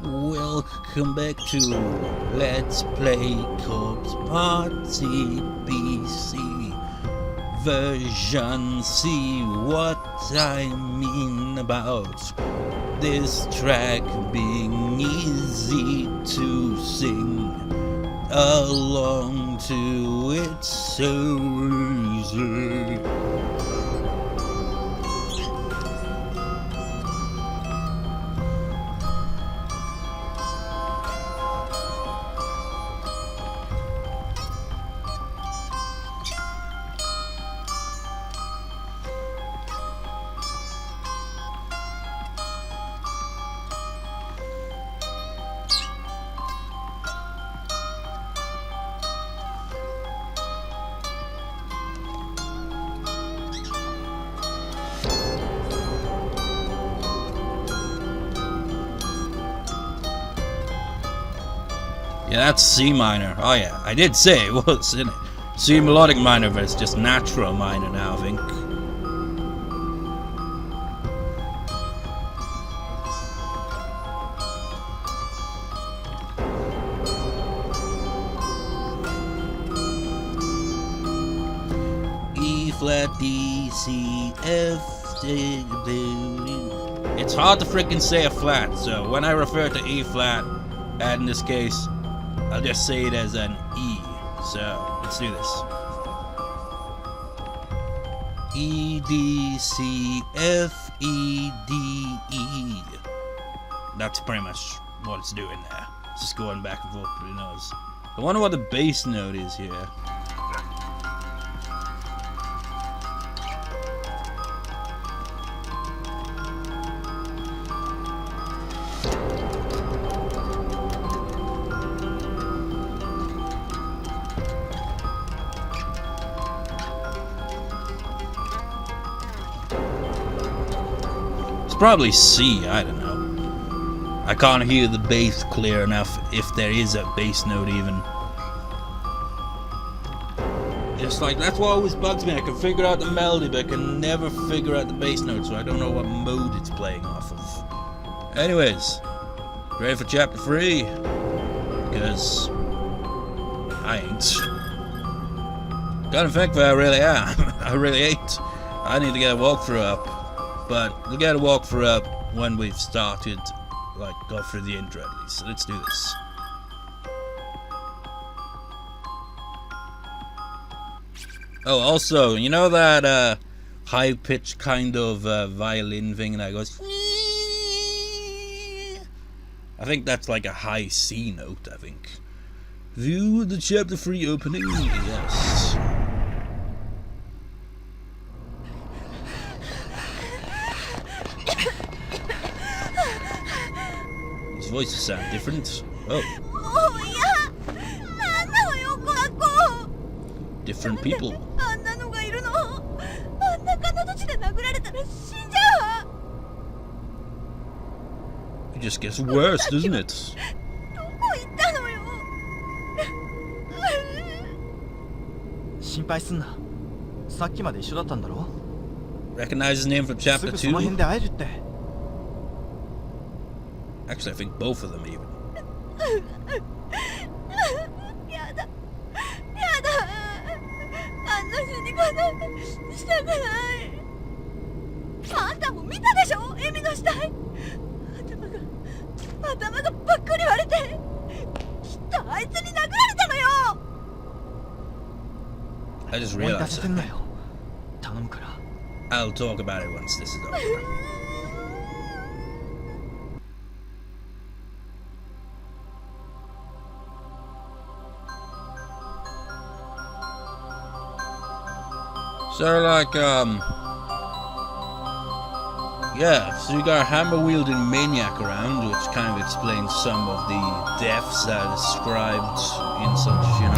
Welcome back to Let's Play Corpse Party BC version. See what I mean about this track being easy to sing along to. It's so easy. Yeah, that's C minor. Oh yeah, I did say it was, isn't it? C melodic minor, but it's just natural minor now, I think. E flat, D, C, F, D, D. It's hard to freaking say a flat, so when I refer to E flat, and in this case, I'll just say it as an E. So, let's do this. E, D, C, F, E, D, E. That's pretty much what it's doing there. It's just going back and forth pretty notes. I wonder what the bass note is here. Probably C, I don't know. I can't hear the bass clear enough if there is a bass note even. It's like, that's what always bugs me. I can figure out the melody, but I can never figure out the bass note, so I don't know what mode it's playing off of. Anyways, ready for chapter 3? Because I ain't. Got in fact, I really am. I really ain't. I need to get a walkthrough up. But we'll get a walkthrough up when we've started, like, go through the intro at least. So let's do this. Oh, also, you know that high-pitched kind of violin thing that goes... I think that's like a high C note, I think. View the chapter 3 opening? Yes. Voices sound different. Oh. Different people. It just gets worse, doesn't it? Recognize his name from chapter 2? Actually, I think both of them even. I just realized something. I'll talk about it once this is over. So, like, yeah, so you got a hammer-wielding maniac around, which kind of explains some of the deaths that are described in such, you know.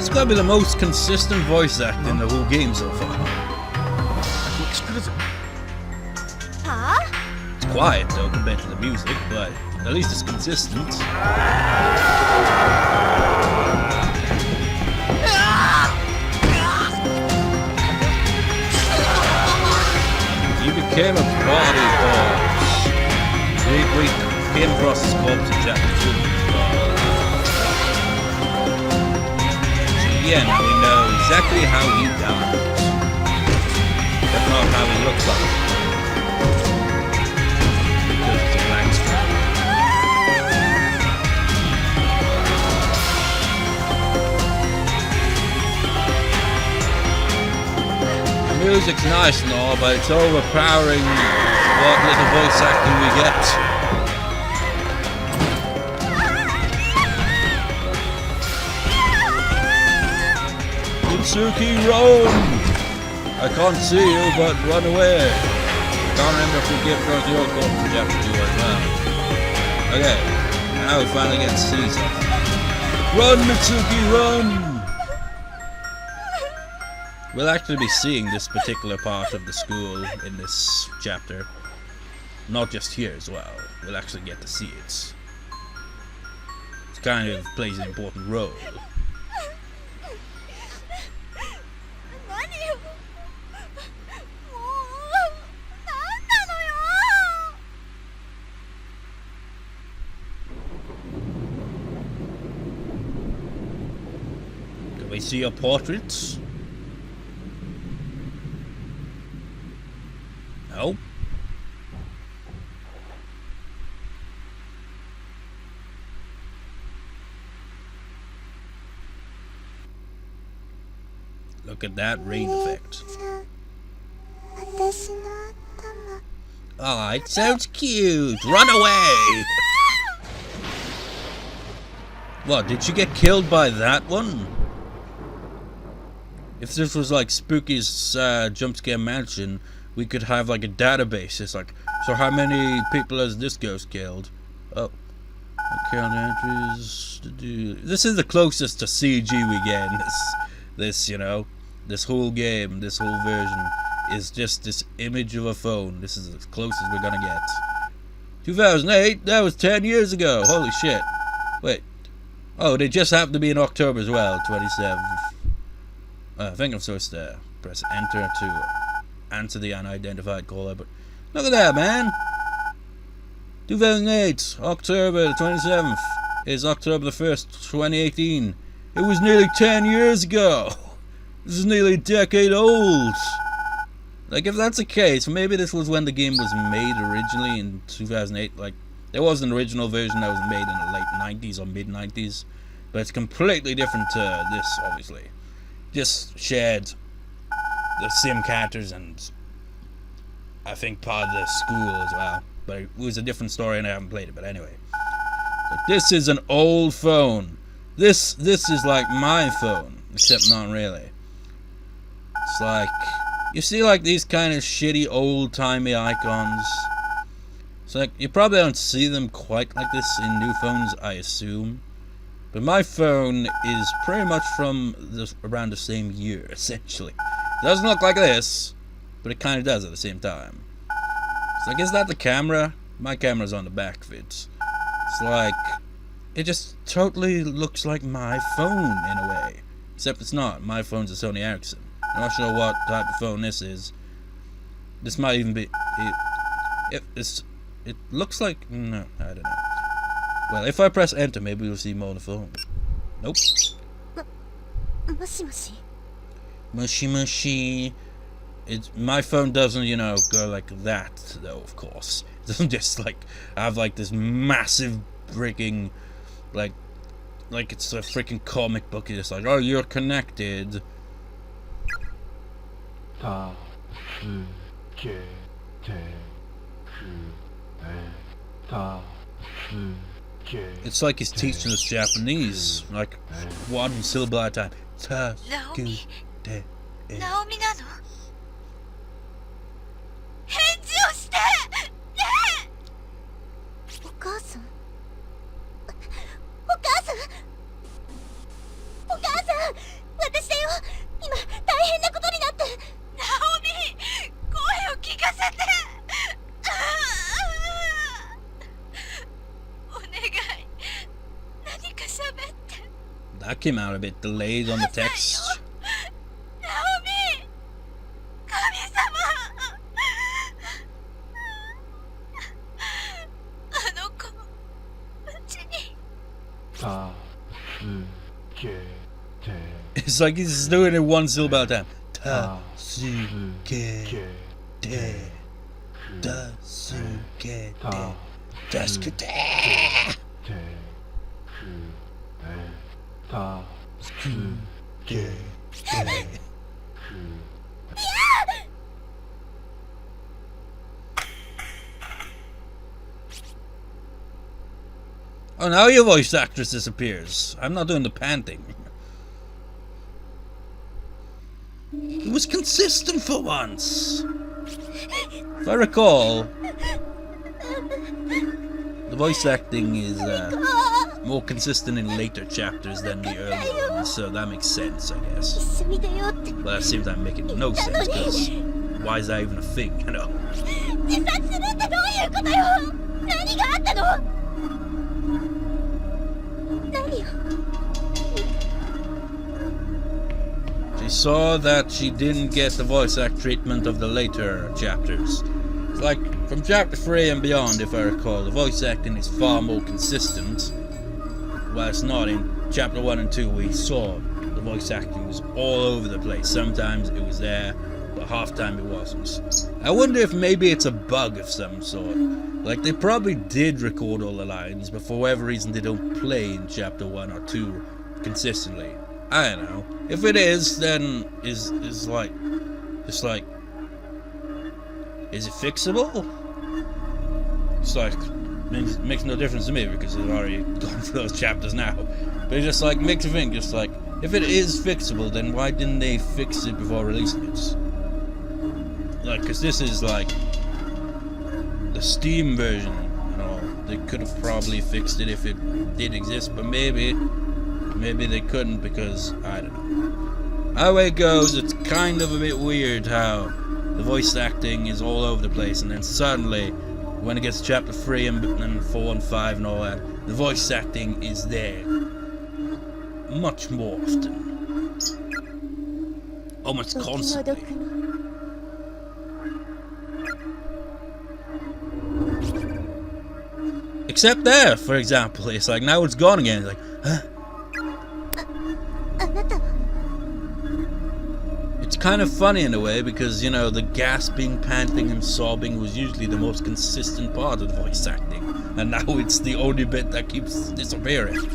It's gotta be the most consistent voice act in the whole game so far. It's quiet though compared to the music, but at least it's consistent. You became a body corpse. We came across this corpse in chapter 2. Yeah, now we know exactly how he died. But not how he looks like. Because it's a blank screen. The music's nice and all, but it's overpowering what little voice acting we get. Suki, run! I can't see you, but run away. I can't remember if we get across your corpse in chapter 2 as well. Okay, now we finally get to see something. Run, Mitsuki, run! We'll actually be seeing this particular part of the school in this chapter. Not just here as well. We'll actually get to see it. It kind of plays an important role. Can we see your portraits? No. Look at that rain effect. Oh, it sounds cute. Run away! What, did you get killed by that one? If this was like Spooky's jump scare mansion, we could have like a database. It's like, so how many people has this ghost killed? Oh, account entries to do. This is the closest to CG we get in this, you know, this whole game, this whole version is just this image of a phone. This is as close as we're gonna get. 2008, that was 10 years ago. Holy shit. Wait. Oh, they just happened to be in October as well, 27th. I think I'm supposed to press enter to answer the unidentified caller, but look at that, man. 2008, October the 27th is October the 1st, 2018. It was nearly 10 years ago. This is nearly a decade old. Like, if that's the case, maybe this was when the game was made originally in 2008. Like, there was an original version that was made in the late 90s or mid 90s, but it's completely different to this, obviously. Just shared the sim characters and I think part of the school as well, but it was a different story and I haven't played it. But anyway, so this is an old phone. This is like my phone, except not really. It's like, you see like these kind of shitty old-timey icons. It's like, you probably don't see them quite like this in new phones, I assume. But my phone is pretty much from around the same year, essentially. It doesn't look like this, but it kind of does at the same time. It's like, is that the camera? My camera's on the back of it. It's like, it just totally looks like my phone in a way. Except it's not. My phone's a Sony Ericsson. I'm not sure what type of phone this is. This might even be... It looks like... No, I don't know. Well, if I press enter, maybe we'll see more of the phone. Nope. Mushy mushy. My phone doesn't, you know, go like that, though, of course. It doesn't just, like, have, like, this massive freaking, like it's a freaking comic book. It's like, oh, you're connected. It's like he's teaching us Japanese, like one syllable at a time. Naomi? Naomi なの? 返事をして! ねえ! お母さん? お母さん! お母さん! That came out a bit delayed on the text. Naomi! 神様！あの子、うちに。It's like he's doing it one syllable at a time. Tasukete. Tasukete. Tasukete. Oh, now your voice actress disappears. I'm not doing the panting. It was consistent for once. If I recall, the voice acting is more consistent in later chapters than the early ones, so that makes sense, I guess. But at the same time, making no sense, because why is that even a thing, you know? She saw that she didn't get the voice act treatment of the later chapters. It's like, from chapter 3 and beyond, if I recall, the voice acting is far more consistent. While it's not in chapter 1 and 2, we saw the voice acting was all over the place. Sometimes it was there, but half time it wasn't. I wonder if maybe it's a bug of some sort. Like, they probably did record all the lines, but for whatever reason they don't play in chapter 1 or 2 consistently. I don't know. If it is, then is it fixable? It's like, it makes no difference to me because I've already gone through those chapters now. But it just like makes you think, just like, if it is fixable, then why didn't they fix it before releasing it? Like, because this is like the Steam version and all. They could have probably fixed it if it did exist, but maybe they couldn't because, I don't know. How it goes, it's kind of a bit weird how the voice acting is all over the place, and then suddenly, when it gets to chapter 3 and 4 and 5 and all that, the voice acting is there much more often. Almost constantly. Except there, for example, it's like, now it's gone again, it's like, huh? It's kind of funny in a way because, you know, the gasping, panting and sobbing was usually the most consistent part of the voice acting, and now it's the only bit that keeps disappearing.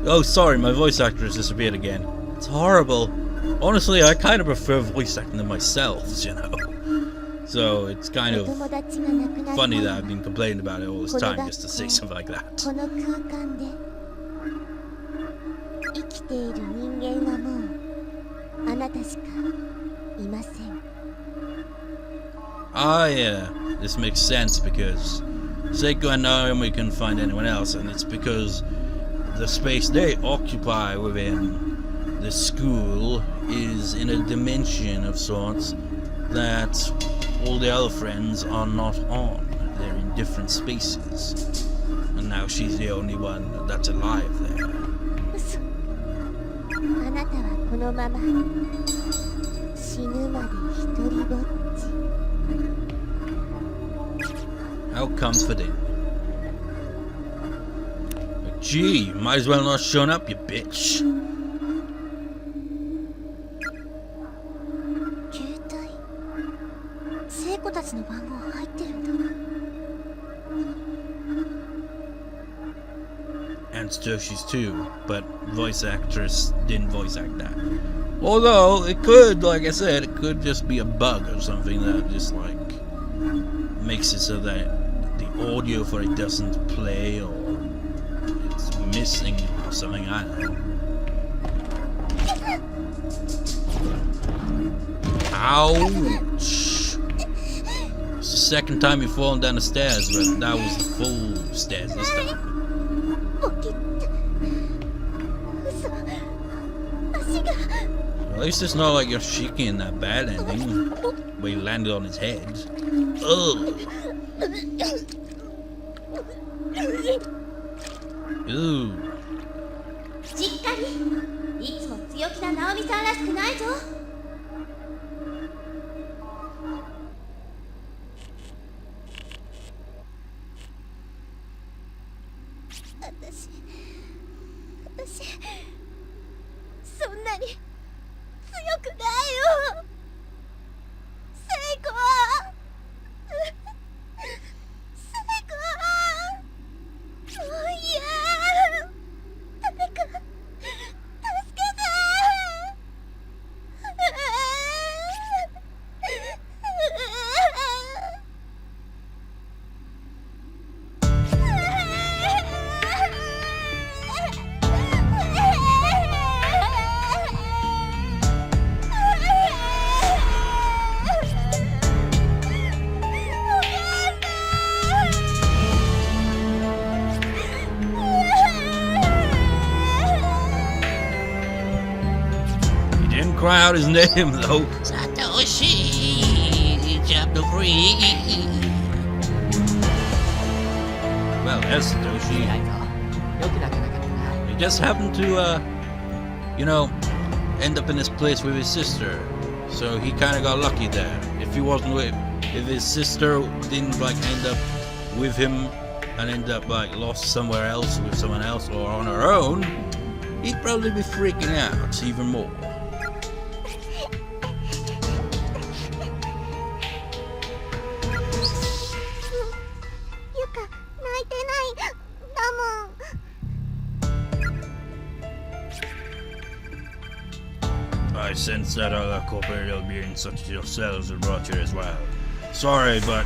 Oh, sorry, my voice actor has disappeared again. It's horrible. Honestly, I kind of prefer voice acting than myself, you know. So it's kind of funny that I've been complaining about it all this time just to say something like that. Ah, yeah, this makes sense because Seiko and Naomi couldn't find anyone else, and it's because the space they occupy within the school is in a dimension of sorts that all the other friends are not on. They're in different spaces. And now she's the only one that's alive there. How comforting. Like, gee, might as well not shown up, you bitch. 携帯聖子たちの番号入ってるんだ。 And Satoshi's too, but voice actress didn't voice act that. Although it could, like I said, it could just be a bug or something that just like makes it so that the audio for it doesn't play or it's missing or something. I don't know. Ouch! It's the second time you've fallen down the stairs, but that was the full stairs this time. ボキって嘘足が At least it's not like you're shaking in that bad ending where you landed on his head. Ugh. Ooh. しっかりいつも強気なナオミさんらしくないぞ。私そんなに強くないよ。聖子聖子もういや誰か助けて。Cry out his name though. Satoshi, chapter 3. Well, there's Satoshi. He just happened to, you know, end up in this place with his sister. So he kind of got lucky there. If he wasn't with, if his sister didn't like end up with him and end up like lost somewhere else with someone else or on her own, he'd probably be freaking out even more. Yuka 泣いてないだもん。 I sense that other corporeal beings such as yourselves were brought here as well. Sorry, but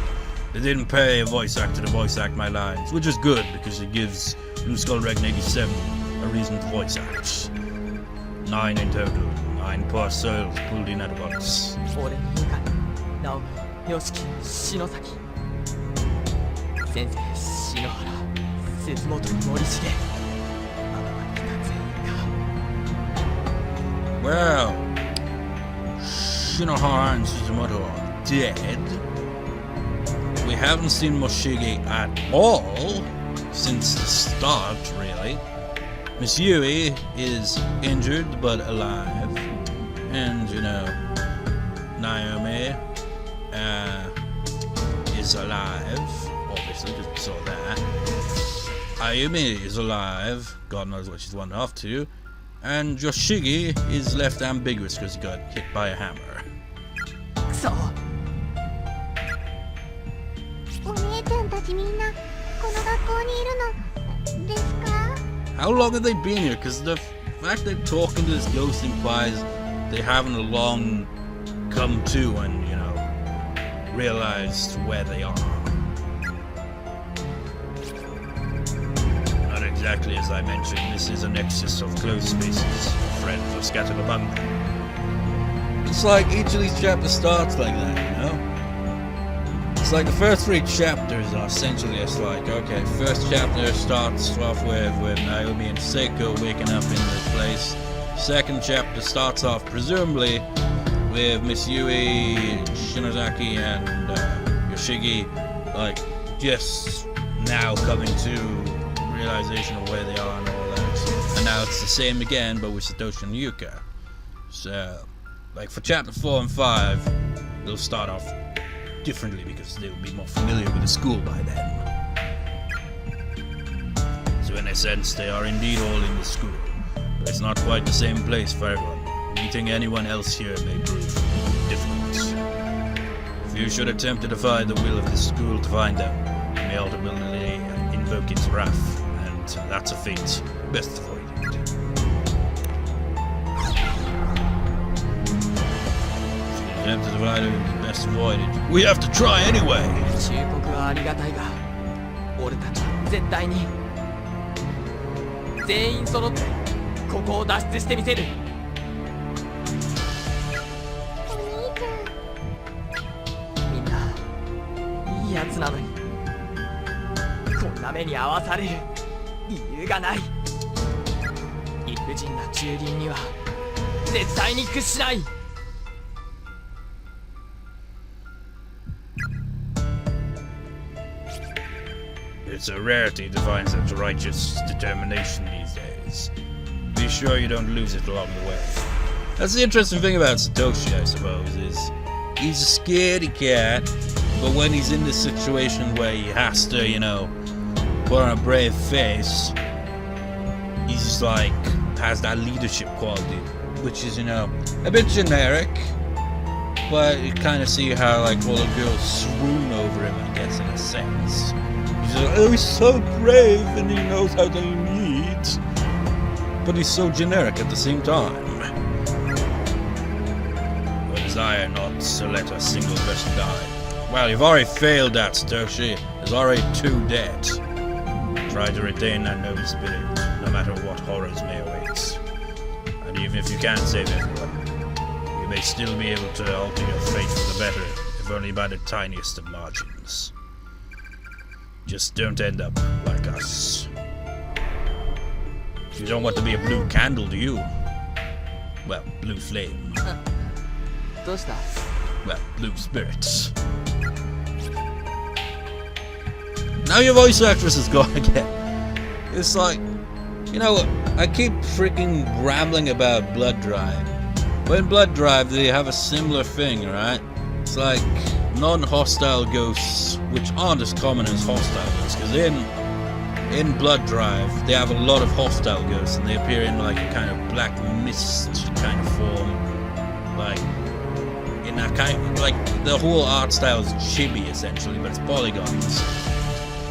they didn't pay a voice actor to voice act my lines, which is good because it gives Blue Skull Reg 87 a reason to voice act. 9 in total, 9 poor souls pulled in at once. 俺にユカにナオミ、ヨシキ、篠崎先生、篠原、鈴本、森重あの来た全員が Well, Shinohara and Suzumoto are dead. We haven't seen Moshige at all since the start, really. Miss Yui is injured but alive. And, you know, Naomi is alive, obviously, because we saw that. Ayumi is alive, God knows what she's wandering off to. And Yoshigi is left ambiguous because he got hit by a hammer. クソお姉ちゃんたちみんなこの学校にいるのですか？ How long have they been here? Because the fact they're talking to this ghost implies they haven't long come to and, you know, realized where they are. Not exactly as I mentioned, this is a nexus of closed spaces. Friends are scattered among them. It's like each of these chapters starts like that, you know? It's like the first 3 chapters are essentially just like, okay, first chapter starts off with Naomi and Seiko waking up in this place. Second chapter starts off presumably with Miss Yui, Shinozaki, and Yoshigi, like, just now coming to realization of where they are and all that. And now it's the same again, but with Satoshi and Yuka. So, like, for chapter 4 and 5, they'll start off differently because they will be more familiar with the school by then. So in a sense, they are indeed all in the school, but it's not quite the same place for everyone. Meeting anyone else here may prove difficult. If you should attempt to defy the will of the school to find them, you may ultimately invoke its wrath, and that's a fate best avoided. Attempt to divide them is best avoided. We have to try anyway! 忠告はありがたいが、俺たちは絶対に全員揃ってここを脱出してみせる。お兄ちゃん。みんないいやつなのにこんな目に遭わされる理由がない。理不尽な蹂躙には絶対に屈しない。It's a rarity to find such righteous determination these days. Be sure you don't lose it along the way. That's the interesting thing about Satoshi, I suppose, is he's a scaredy cat, but when he's in this situation where he has to, you know, put on a brave face, he's just like, has that leadership quality, which is, you know, a bit generic, but you kind of see how, like, all the girls swoon over him, I guess, in a sense. He's like, oh, he's so brave and he knows how to lead. But he's so generic at the same time. We desire not to let a single person die. Well, you've already failed that, Satoshi. There's already 2 dead. Try to retain that noble spirit, no matter what horrors may await. And even if you can't save everyone, you may still be able to alter your fate for the better, if only by the tiniest of margins. Just don't end up like us. You don't want to be a blue candle, do you? Well, blue flame. どうした？ Well, blue spirits. Now your voice actress is gone again. It's like, you know, I keep freaking rambling about Blood Drive. But in Blood Drive, they have a similar thing, right? It's like non-hostile ghosts, which aren't as common as hostile ghosts, because in Blood Drive, they have a lot of hostile ghosts, and they appear in like a kind of black mist kind of form, like in that kind of, like the whole art style is chibi essentially, but it's polygons,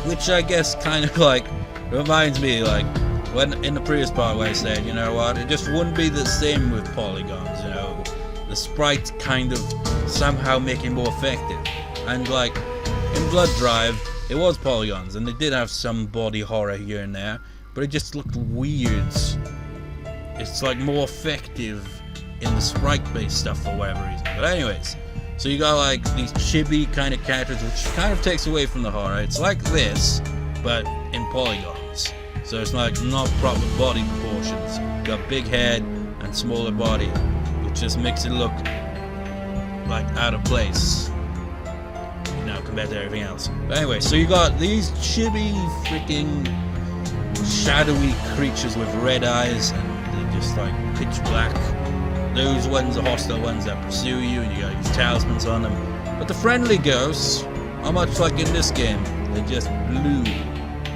which I guess kind of like reminds me like when in the previous part where I said, you know what, it just wouldn't be the same with polygons, you know, the sprites kind of somehow make it more effective, and like in Blood Drive it was polygons and they did have some body horror here and there, but it just looked weird. It's like more effective in the sprite based stuff for whatever reason. But anyways, so you got like these chibi kind of characters, which kind of takes away from the horror. It's like this but in polygons, so it's like not proper body proportions. You got big head and smaller body, which just makes it look like out of place, you know, compared to everything else. But anyway, so you got these chibi freaking shadowy creatures with red eyes, and they're just like pitch black. Those ones are hostile ones that pursue you, and you got these talismans on them. But the friendly ghosts are much like in this game. They're just blue.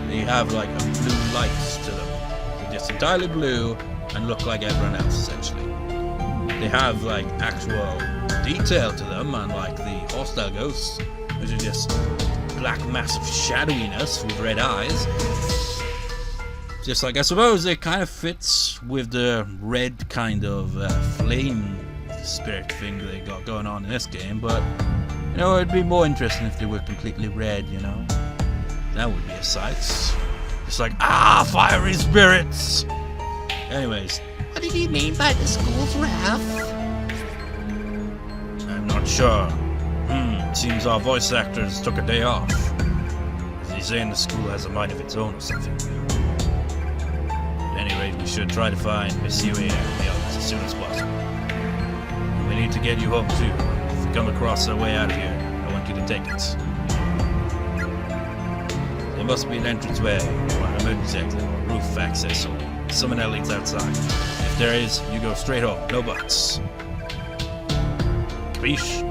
They have like a blue light to them. They're just entirely blue and look like everyone else essentially. They have like actual detail to them, unlike the hostile ghosts, which are just black massive shadowiness with red eyes. Just like, I suppose it kind of fits with the red kind of flame spirit thing they got going on in this game, but you know, it'd be more interesting if they were completely red, you know. That would be a sight. Just like, fiery spirits! Anyways, What did he mean by the school's wrath? I'm not sure. Seems our voice actors took a day off. Is he saying the school has a mind of its own or something? At any rate, we should try to find Miss Yui and the others as soon as possible. We need to get you home too. If you come across a way out of here, I want you to take it. There must be an entranceway, or an emergency exit, or roof access, or someone that leads outside. If there is, you go straight home, no buts. Capiche?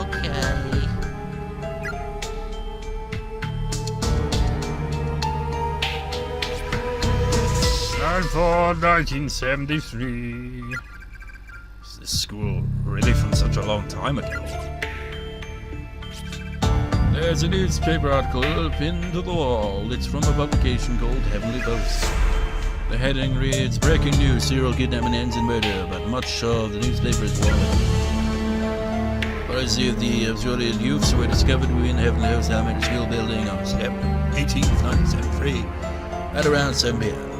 Okay. Time for 1973. Is this school really from such a long time ago? There's a newspaper article pinned to the wall. It's from a publication called Heavenly Post. The heading reads, "Breaking news, serial kidnapping ends in murder," but much of the newspaper is wrong. Bodies of the absurded youths were discovered within Heavenly Post Elementary School building on September 18th, 1973 at around 7 p.m.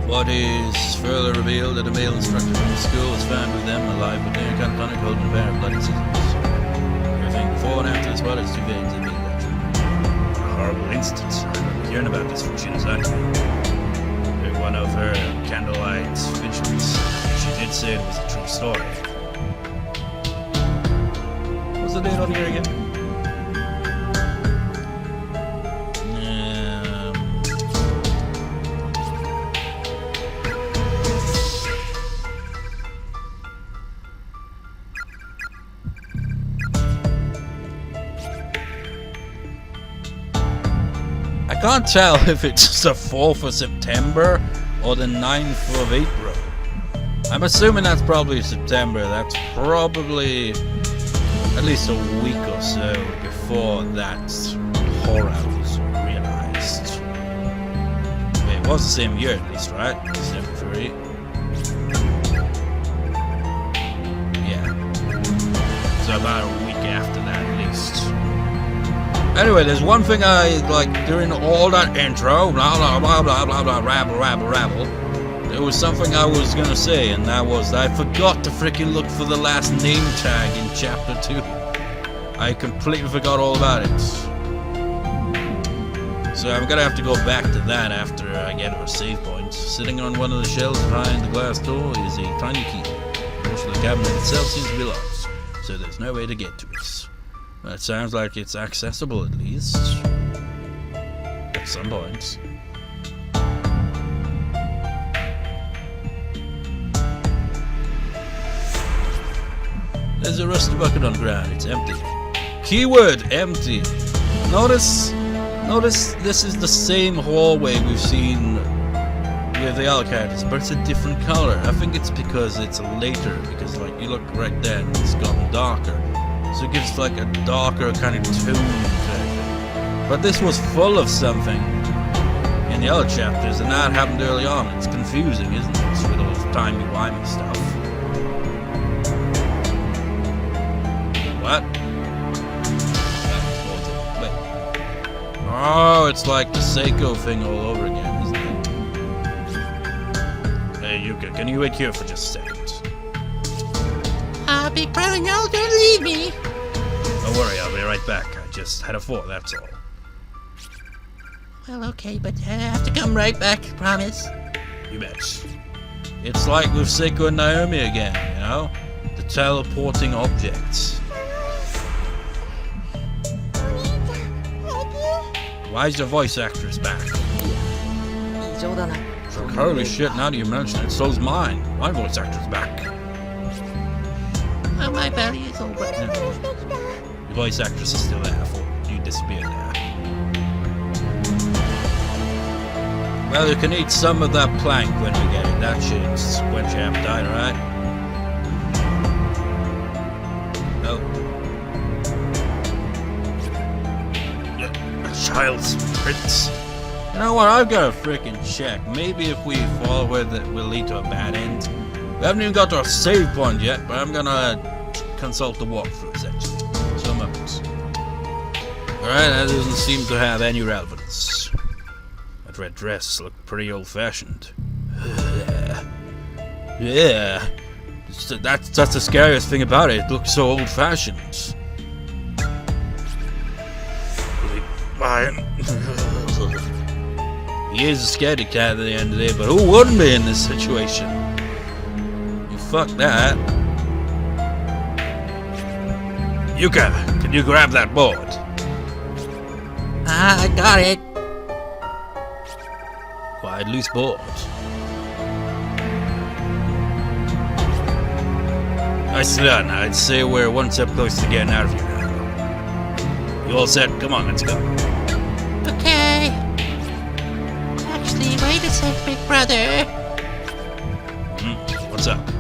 What is further revealed that a male instructor from the school was found with them alive with near catatonic holding a pair of bloody scissors. Everything before and after the spot is two veins in the legend. What a horrible instance. I remember hearing about this from Shina's during one of her candlelight vigils. She did say it was a true story. What's the date on here again? I can't tell if it's the 4th of September or the 9th of April. I'm assuming that's probably September. That's probably at least a week or so before that horror was realized. Wait, it was the same year at least, right? 73. Yeah. So about a week after that at least. Anyway, there's one thing I like during all that intro, blah blah blah blah blah blah, rabble. There was something I was gonna say, and that was I forgot to freaking look for the last name tag in chapter 2. I completely forgot all about it. So I'm gonna have to go back to that after I get to a save point. Sitting on one of the shelves behind the glass door is a tiny key. Most of the cabinet itself seems to be locked, so there's no way to get to it. It sounds like it's accessible at least. At some point. There's a rusty bucket on the ground. It's empty. Keyword empty. Notice this is the same hallway we've seen with the other characters, but it's a different color. I think it's because it's later, because like you look right there and it's gotten darker. So it gives like a darker kind of tone to it. But this was full of something in the other chapters, and that happened early on. It's confusing, isn't it? With all this timey-wimey stuff. What? Oh, it's like the Seiko thing all over again, isn't it? Hey, Yuka, can you wait here for just a second? Big brother, no, don't leave me. Don't worry, I'll be right back. I just had a thought, that's all. Well, okay, but I have to come right back, promise. You bet. It's like with Seiko and Naomi again, you know? The teleporting objects. Why is your voice actress back? Holy shit, now that you mention it, so's mine. My voice actor's back. Oh, my belly is over. Your voice actress is still there. I thought you disappeared there. Well, you can eat some of that plank when we get it. That shit's quench your appetite, alright? No. A child's prince. You know what? I've got to frickin' check. Maybe if we follow it, that will lead to a bad end. We haven't even got to our save point yet, but I'm gonna consult the walkthrough essentially. So much. Alright, that doesn't seem to have any relevance. That red dress looked pretty old-fashioned. Yeah. That's the scariest thing about it. It looks so old-fashioned. He is a scaredy cat at the end of the day, but who wouldn't be in this situation? Fuck that. Yuka, can you grab that board? I got it. Quite loose board. Nicely done. I'd say we're one step closer to getting out of here now. You all set? Come on, let's go. Okay. Actually, wait a sec, big brother. What's up?